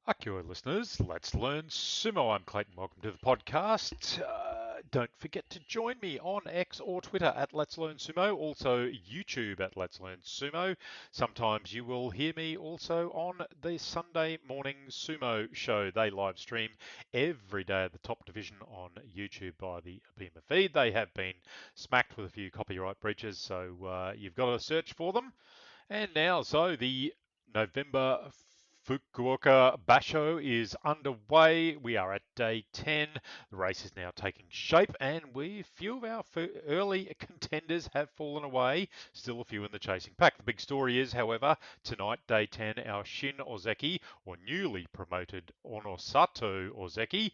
Akio listeners, let's learn Sumo. I'm Clayton. Welcome to the podcast. Don't forget to join me on X or Twitter at Let's Learn Sumo, also YouTube at Let's Learn Sumo. Sometimes you will hear me also on the Sunday morning Sumo show. They live stream every day at the top division on YouTube by the Abema feed. They have been smacked with a few copyright breaches, so you've got to search for them. And now, so the November Fukuoka Basho is underway. We are at day 10. The race is now taking shape, and few of our early contenders have fallen away. Still a few in the chasing pack. The big story is, however, tonight, day 10, our Shin Ozeki, or newly promoted Onosato Ozeki,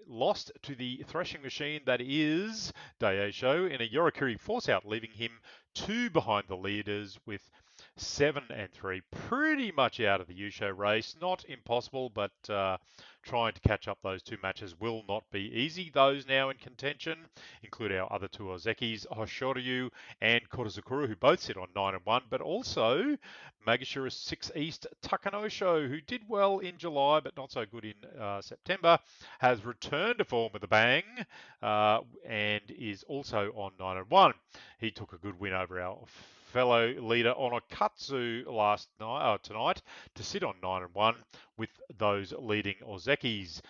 lost to the threshing machine that is Daisho in a Yorikiri force-out, leaving him 2 behind the leaders with 7 and 3, pretty much out of the Yusho race. Not impossible, but trying to catch up those 2 matches will not be easy. Those now in contention include our other 2 Ozekis, Hoshoryu and Korozukuro, who both sit on 9 and 1, but also Magashura 6 East Takanosho, who did well in July but not so good in September, has returned to form with a bang and is also on 9 and 1. He took a good win over our fellow leader Onokatsu tonight to sit on 9 and 1 with those leading Ozekis.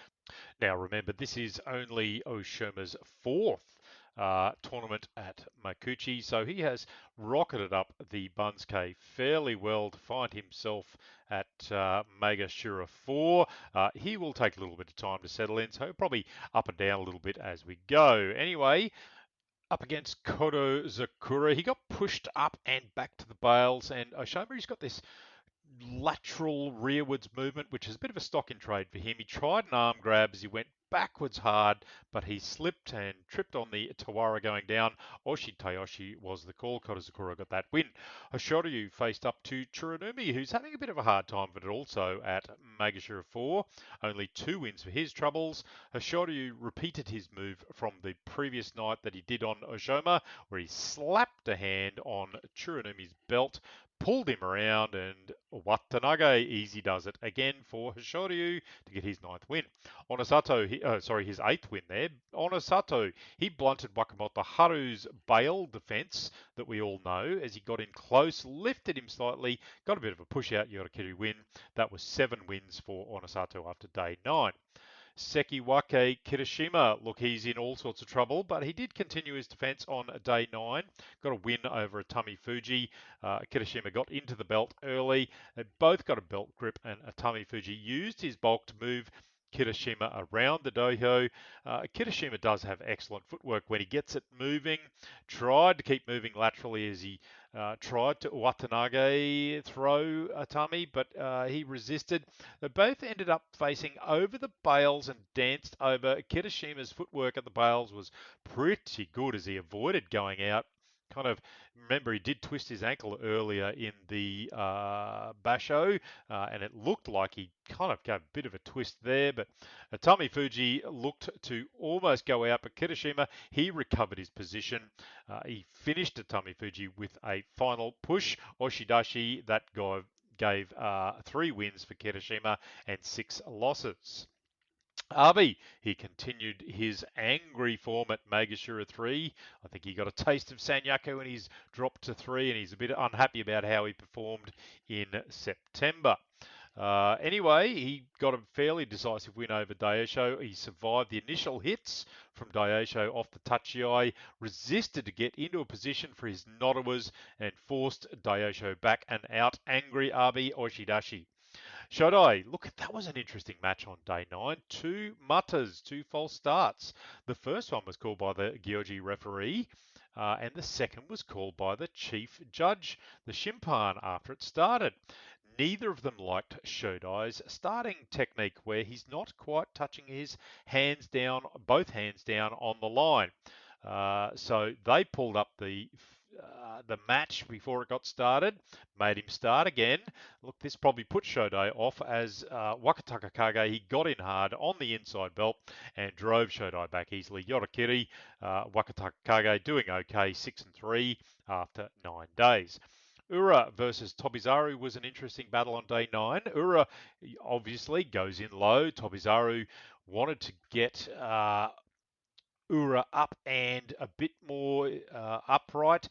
Now remember, this is only Oshoma's 4th tournament at Makuuchi, so he has rocketed up the Bunsuke fairly well to find himself at Magashura 4. He will take a little bit of time to settle in, so probably up and down a little bit as we go. Anyway, up against Korozukuro, he got pushed up and back to the bales, and Oshoma's got this lateral rearwards movement, which is a bit of a stock in trade for him. He tried an arm grab as he went backwards hard, but he slipped and tripped on the Tawara going down. Oshi Tayoshi was the call. Korozukuro got that win. Hoshoryu faced up to Tsurunomi, who's having a bit of a hard time, but also at Magashura 4. Only 2 wins for his troubles. Hoshoryu repeated his move from the previous night that he did on Oshoma, where he slapped a hand on Tsurunomi's belt, pulled him around, and Watanabe easy does it again for Hoshoryu to get his 9th win. His 8th win there. Onosato, he blunted Wakamoto Haru's bail defense that we all know as he got in close, lifted him slightly, got a bit of a push-out Yorikiri win. That was 7 wins for Onosato after day 9. Sekiwake Kirishima, look, he's in all sorts of trouble, but he did continue his defense on day 9. Got a win over Atami Fuji. Kirishima got into the belt early. They both got a belt grip, and Atami Fuji used his bulk to move Kirishima around the dohyo. Kirishima does have excellent footwork when he gets it moving. Tried to keep moving laterally as he tried to Watanabe throw Atami, but he resisted. They both ended up facing over the bales and danced over. Kirishima's footwork at the bales was pretty good as he avoided going out. Remember, he did twist his ankle earlier in the Basho, and it looked like he kind of gave a bit of a twist there, but Atami Fuji looked to almost go out, but Kirishima, he recovered his position. He finished Atami Fuji with a final push. Oshidashi, that guy gave 3 wins for Kirishima and 6 losses. Abe, he continued his angry form at Magashura 3. I think he got a taste of Sanyaku and he's dropped to 3, and he's a bit unhappy about how he performed in September. Anyway, he got a fairly decisive win over Daisho. He survived the initial hits from Daisho off the tachiai, resisted to get into a position for his Nodawas, and forced Daisho back and out. Angry Abe Oshidashi. Shodai, look, that was an interesting match on day 9. 2 mutters, 2 false starts. The first one was called by the Gyoji referee, and the second was called by the chief judge, the Shimpan, after it started. Neither of them liked Shodai's starting technique, where he's not quite touching his hands down, both hands down on the line. So they pulled up the match before it got started, made him start again. Look, this probably put Shodai off as Wakataka Kage, he got in hard on the inside belt and drove Shodai back easily. Yorikiri, Wakataka Kage doing okay, 6 and 3 after 9 days. Ura versus Tobizaru was an interesting battle on day 9. Ura obviously goes in low. Tobizaru wanted to get Ura up and a bit more upright.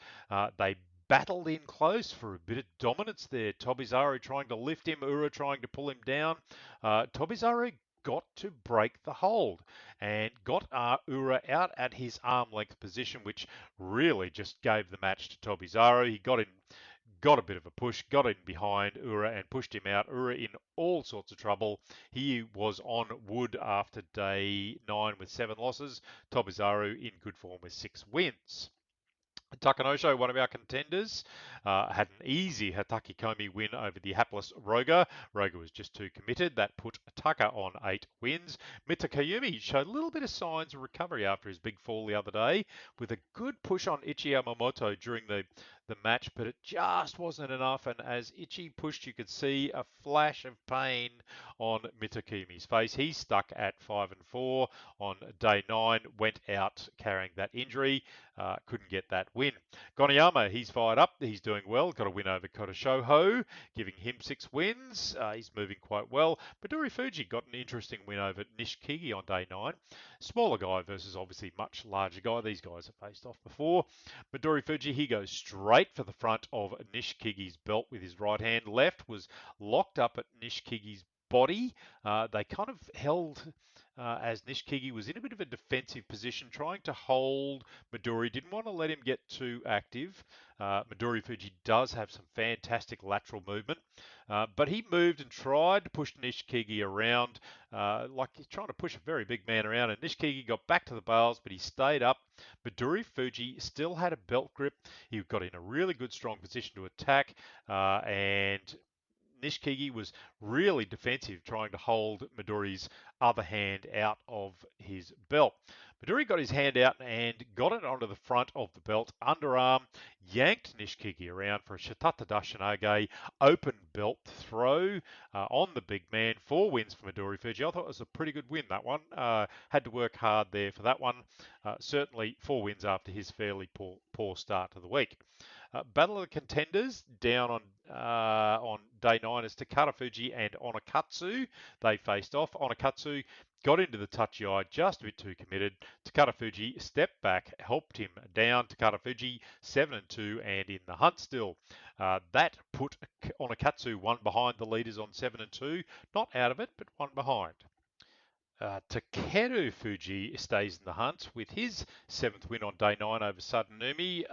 They battled in close for a bit of dominance there. Tobizaru trying to lift him, Ura trying to pull him down. Tobizaru got to break the hold and got Ura out at his arm length position, which really just gave the match to Tobizaru. He got a bit of a push, got in behind Ura and pushed him out. Ura in all sorts of trouble. He was on wood after day 9 with 7 losses. Tobizaru in good form with 6 wins. Takanosho, one of our contenders, had an easy Hataki Komi win over the hapless Roga. Roga was just too committed. That put Taka on 8 wins. Mitakayumi showed a little bit of signs of recovery after his big fall the other day with a good push on Ichi Yamamoto during the match, but it just wasn't enough. And as Ichi pushed, you could see a flash of pain on Mitakayumi's face. He's stuck at 5 and 4 on day 9, went out carrying that injury. Couldn't get that win. Goniyama, he's fired up. He's doing well. Got a win over Kotoshoho, giving him 6 wins. He's moving quite well. Midori Fuji got an interesting win over Nishikigi on day 9. Smaller guy versus obviously much larger guy. These guys have faced off before. Midori Fuji, he goes straight for the front of Nishikigi's belt with his right hand. Left was locked up at Nishikigi's body. They kind of held as Nishikigi was in a bit of a defensive position, trying to hold Midori. Didn't want to let him get too active. Midori Fuji does have some fantastic lateral movement, but he moved and tried to push Nishikigi around, like he's trying to push a very big man around, and Nishikigi got back to the bales, but he stayed up. Midori Fuji still had a belt grip. He got in a really good, strong position to attack, and Nishikigi was really defensive, trying to hold Midori's other hand out of his belt. Midori got his hand out and got it onto the front of the belt, underarm, yanked Nishikigi around for a Shitata Dashinage open belt throw on the big man. 4 wins for Midori Fuji. I thought it was a pretty good win, that one. Had to work hard there for that one. Certainly 4 wins after his fairly poor start to the week. Battle of the Contenders down on day 9 is Takara Fuji and Onakatsu. They faced off. Onakatsu got into the touchy eye, just a bit too committed. Takara Fuji stepped back, helped him down. Takara Fuji 7 and 2 and in the hunt still. That put Onakatsu one behind the leaders on 7 and 2. Not out of it, but one behind. Takeru Fuji stays in the hunt with his 7th win on day 9 over Sadanumi.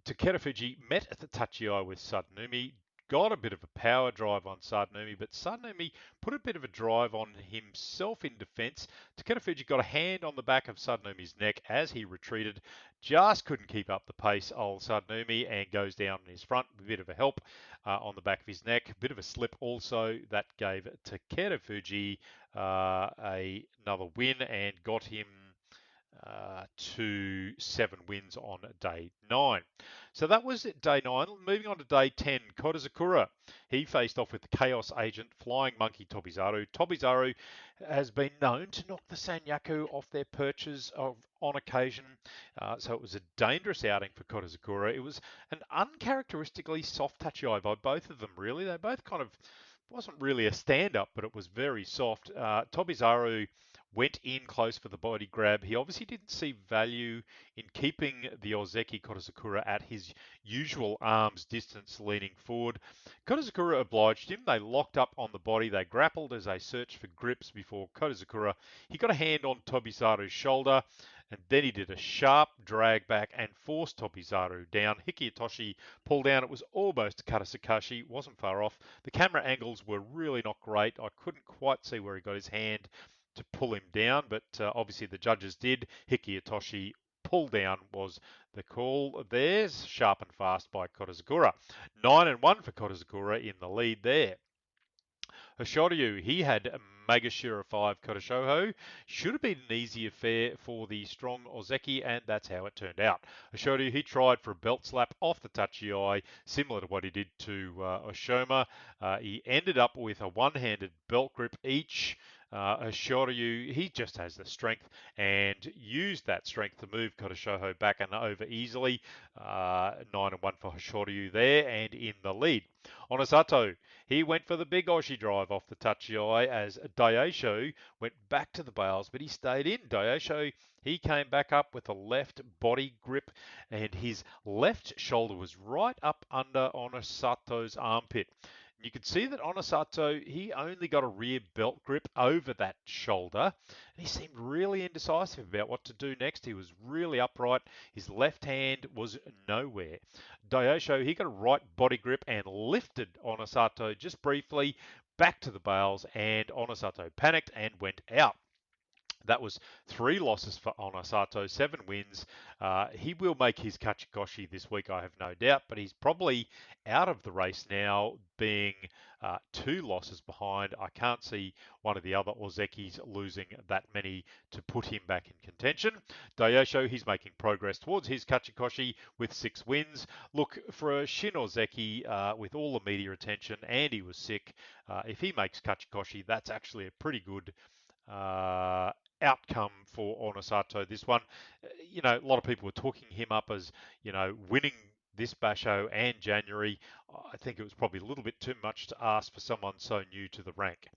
Takeru Fuji met at the touchy eye with Sadanumi, got a bit of a power drive on Sadanumi, but Sadanumi put a bit of a drive on himself in defence. Takeru Fuji got a hand on the back of Sadanumi's neck as he retreated, just couldn't keep up the pace, old Sadanumi, and goes down on his front with a bit of a help on the back of his neck. A bit of a slip also that gave Takeru Fuji another win and got him to 7 wins on day 9. So that was day 9. Moving on to day 10, Kodazakura. He faced off with the Chaos Agent, Flying Monkey Tobizaru. Tobizaru has been known to knock the Sanyaku off their perches on occasion, so it was a dangerous outing for Kodazakura. It was an uncharacteristically soft touchy eye by both of them, really. They both kind of wasn't really a stand-up, but it was very soft. Tobizaru went in close for the body grab. He obviously didn't see value in keeping the Ozeki Kodazakura at his usual arm's distance leaning forward. Kodazakura obliged him. They locked up on the body. They grappled as they searched for grips before Kodazakura. He got a hand on Tobizaru's shoulder, and then he did a sharp drag back and forced Tobizaru down. Hikiyatoshi pulled down. It was almost Karasakashi, wasn't far off. The camera angles were really not great. I couldn't quite see where he got his hand to pull him down, but obviously the judges did. Hikiyatoshi pull down was the call there, sharp and fast by Kodazakura. 9 and 1 for Kodazakura in the lead there. Hoshoryu, he had Magashira 5 Kotoshoho. Should have been an easy affair for the strong Ozeki, and that's how it turned out. Hoshoryu, he tried for a belt slap off the touchy eye, similar to what he did to Oshoma. He ended up with a one-handed belt grip each. Shoryu, he just has the strength and used that strength to move Kotoshoho back and over easily. 9-1 for Shoryu there and in the lead. Onosato, he went for the big Oshi drive off the Tachiai as Daisho went back to the bales, but he stayed in. Daisho, he came back up with a left body grip and his left shoulder was right up under Onosato's armpit. You could see that Onosato, he only got a rear belt grip over that shoulder, and he seemed really indecisive about what to do next. He was really upright. His left hand was nowhere. Daisho, he got a right body grip and lifted Onosato just briefly back to the bales, and Onosato panicked and went out. That was 3 losses for Onosato, 7 wins. He will make his Kachikoshi this week, I have no doubt, but he's probably out of the race now, being 2 losses behind. I can't see one of the other Ozekis losing that many to put him back in contention. Daisho, he's making progress towards his Kachikoshi with 6 wins. Look, for a Shin Ozeki with all the media attention, and he was sick, if he makes Kachikoshi, that's actually a pretty good uh, outcome for Onosato. This one, a lot of people were talking him up as, winning this Basho and January. I think it was probably a little bit too much to ask for someone so new to the rank.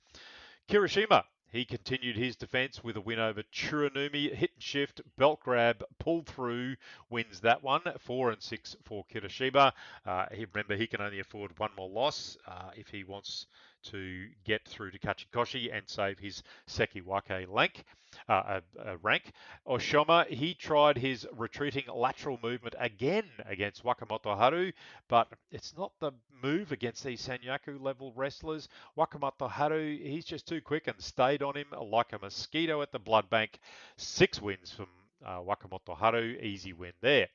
Kirishima, he continued his defense with a win over Churanumi, hit and shift, belt grab, pulled through, wins that one, 4-6 for Kirishima. Remember, he can only afford one more loss if he wants to get through to Kachikoshi and save his Sekiwake rank. Oshoma, he tried his retreating lateral movement again against Wakamoto Haru, but it's not the move against these Sanyaku level wrestlers. Wakamoto Haru, he's just too quick and stayed on him like a mosquito at the blood bank. 6 wins from Wakamoto Haru, easy win there.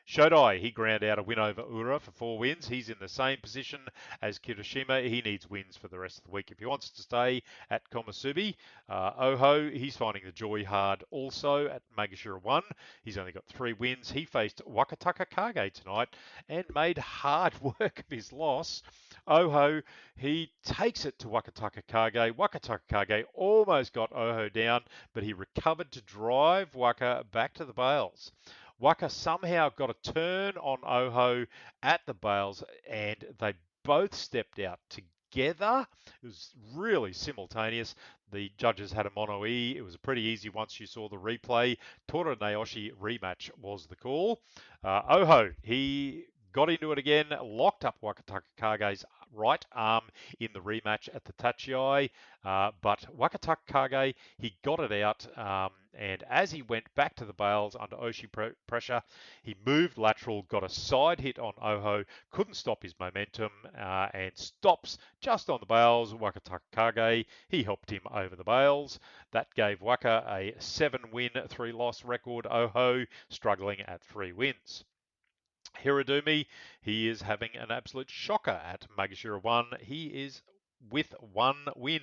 Shodai, he ground out a win over Ura for 4 wins. He's in the same position as Kirishima. He needs wins for the rest of the week if he wants to stay at Komusubi. Oho, he's finding the joy hard also at Magashira 1. He's only got 3 wins. He faced Wakataka Kage tonight and made hard work of his loss. Oho, he takes it to Wakataka Kage. Wakataka Kage almost got Oho down, but he recovered to drive Waka back to the bales. Waka somehow got a turn on Oho at the bales, and they both stepped out together. It was really simultaneous. The judges had a mono E. It was pretty easy once you saw the replay. Tora Naoshi rematch was the call. Oho, he got into it again, locked up Wakataka Kage's right arm in the rematch at the Tachiai, but Wakataka Kage, he got it out, and as he went back to the bales under Oshi pressure, he moved lateral, got a side hit on Oho, couldn't stop his momentum, and stops just on the bales. Wakataka Kage, he helped him over the bales. That gave Waka a 7-win, 3-loss record. Oho struggling at 3 wins. Hiradumi, he is having an absolute shocker at Magashira 1. He is with 1 win.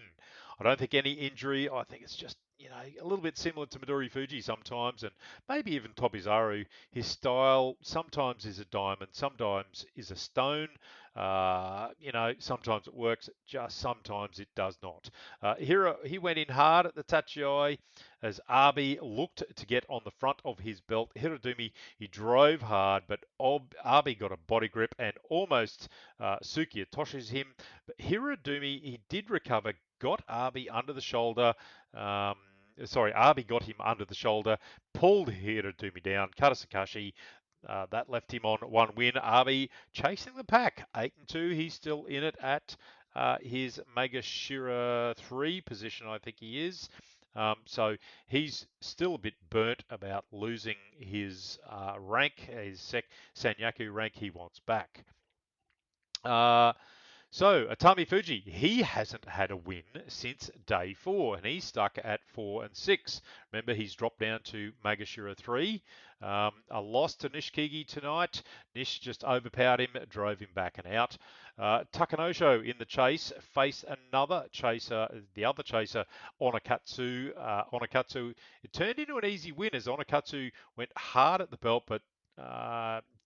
I don't think any injury. I think it's just, a little bit similar to Midori Fuji sometimes, and maybe even Tobizaru. His style sometimes is a diamond, sometimes is a stone. Sometimes it works, just sometimes it does not. He went in hard at the Tachiai as Arby looked to get on the front of his belt. Hiradumi, he drove hard, but Arby got a body grip and almost Sukiya toshes him. But Hiradumi, he did recover, got Arby under the shoulder. Arby got him under the shoulder, pulled Hiradumi down. Karasakashi, that left him on 1 win. Arby chasing the pack, 8-2. He's still in it at his Magashira 3 position, I think he is. So he's still a bit burnt about losing his rank, his Sanyaku rank he wants back. So Atami Fuji, he hasn't had a win since day 4, and he's stuck at 4-6. Remember, he's dropped down to Magashira 3. A loss to Nishikigi tonight. Nish just overpowered him, drove him back and out. Takanosho in the chase faced another chaser, the other chaser, Onakatsu. Onakatsu, it turned into an easy win as Onakatsu went hard at the belt, but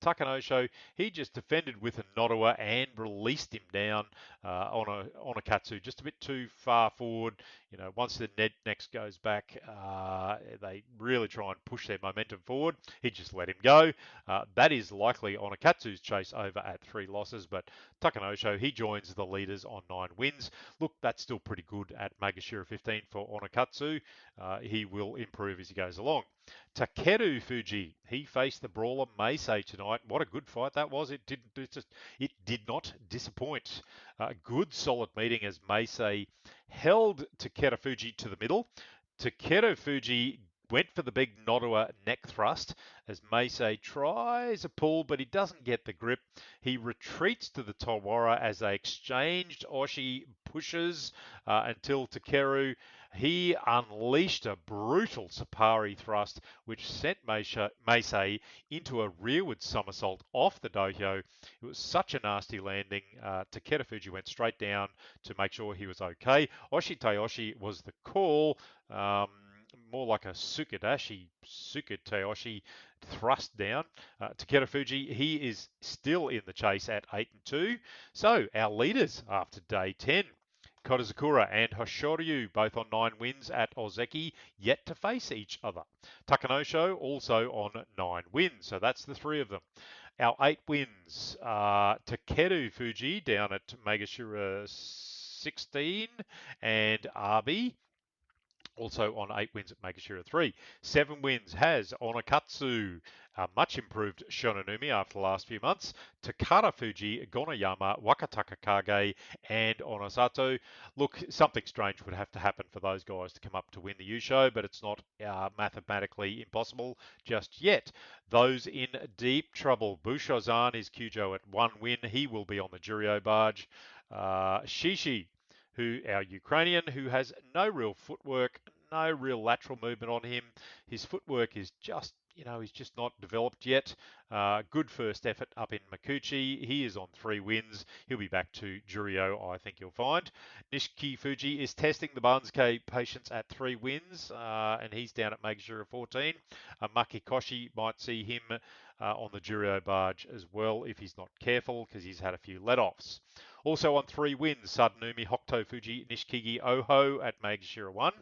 Takanosho, he just defended with a Nodowa and released him down on a Katsu, just a bit too far forward. Once the next goes back, they really try and push their momentum forward. He just let him go. That is likely on a Katsu's chase over at 3 losses, but Takanosho, he joins the leaders on 9 wins. Look, that's still pretty good at Magashira 15 for Onakatsu. He will improve as he goes along. Takeru Fuji, he faced the brawler Meisei tonight. What a good fight that was. It did not disappoint. Good solid meeting as Meisei held Takeru Fuji to the middle. Takeru Fuji went for the big Nodowa neck thrust as Meisei tries a pull, but he doesn't get the grip. He retreats to the Tawara as they exchanged Oshi pushes until Takeru, he unleashed a brutal Sapari thrust, which sent Meisei into a rearward somersault off the dohyo. It was such a nasty landing. Takeru Fuji went straight down to make sure he was okay. Oshi Tayoshi was the call. More like a Sukadashi, Sukateoshi thrust down. Takeru Fuji, he is still in the chase at 8-2. So our leaders after day 10. Kodazakura and Hoshoryu both on 9 wins at Ozeki, yet to face each other. Takanosho also on 9 wins, so that's the 3 of them. Our 8 wins, Takeru Fuji down at Megashira 16 and Arby also on 8 wins at Megashira 3. 7 wins has Onakatsu, a much improved Shononumi after the last few months. Takara Fuji, Gonoyama, Wakataka Kage, and Onosato. Look, something strange would have to happen for those guys to come up to win the Yusho, but it's not mathematically impossible just yet. Those in deep trouble. Bushozan is Kyujo at 1 win. He will be on the Juryo barge. Shishi, our Ukrainian, who has no real footwork, no real lateral movement on him. His footwork is just, he's just not developed yet. Good first effort up in Makuchi. He is on 3 wins. He'll be back to Juryo, I think you'll find. Nishiki Fuji is testing the Bansuke patience at 3 wins, and he's down at Megashira 14. Maki Koshi might see him on the Juryo barge as well if he's not careful, because he's had a few let-offs. Also on 3 wins, Sadanumi, Hokuto Fuji, Nishikigi, Oho at Megashira 1.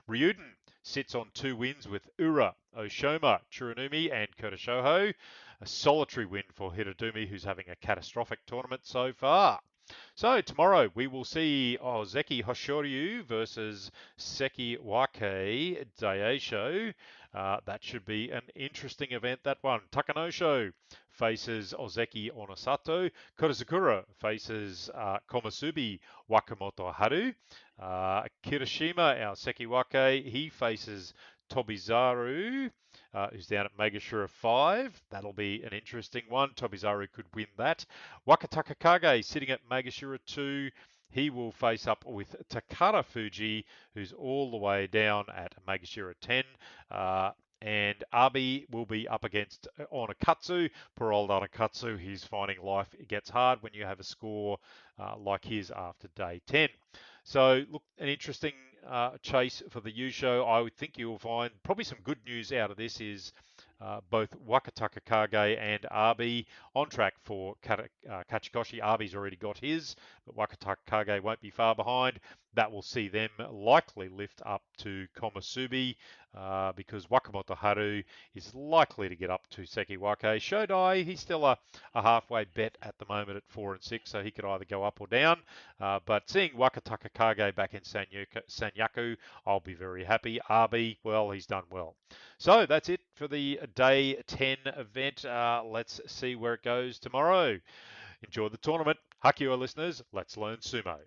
Ryuden sits on 2 wins with Ura, Oshoma, Churanumi, and Kuroshoho. A solitary win for Hirodumi, who's having a catastrophic tournament so far. So tomorrow we will see Ozeki Hoshoryu versus Seki Wake Daisho. That should be an interesting event, that one. Takanosho faces Ozeki Onosato. Kodazakura faces Komusubi Wakamoto Haru. Kirishima, our Seki Wake, he faces Tobizaru, who's down at Megashira 5. That'll be an interesting one. Tobizaru could win that. Wakataka Kage sitting at Megashira 2. He will face up with Takara Fuji, who's all the way down at Megashira 10. And Abi will be up against Onakatsu. Poor old Onakatsu, he's finding life gets hard when you have a score like his after day 10. So, look, an interesting chase for the Yusho. I would think you'll find probably some good news out of this is both Wakataka Kage and Abi on track for Kachikoshi. Abi's already got his, but Wakataka Kage won't be far behind. That will see them likely lift up to Komusubi because Wakamoto Haru is likely to get up to Seki Wake. Shodai, he's still a halfway bet at the moment at 4 and 6, so he could either go up or down. But seeing Wakataka Kage back in Sanyaku, I'll be very happy. Abi, well, he's done well. So that's it for the day 10 event. Let's see where it goes tomorrow. Enjoy the tournament. Hakio listeners, let's learn sumo.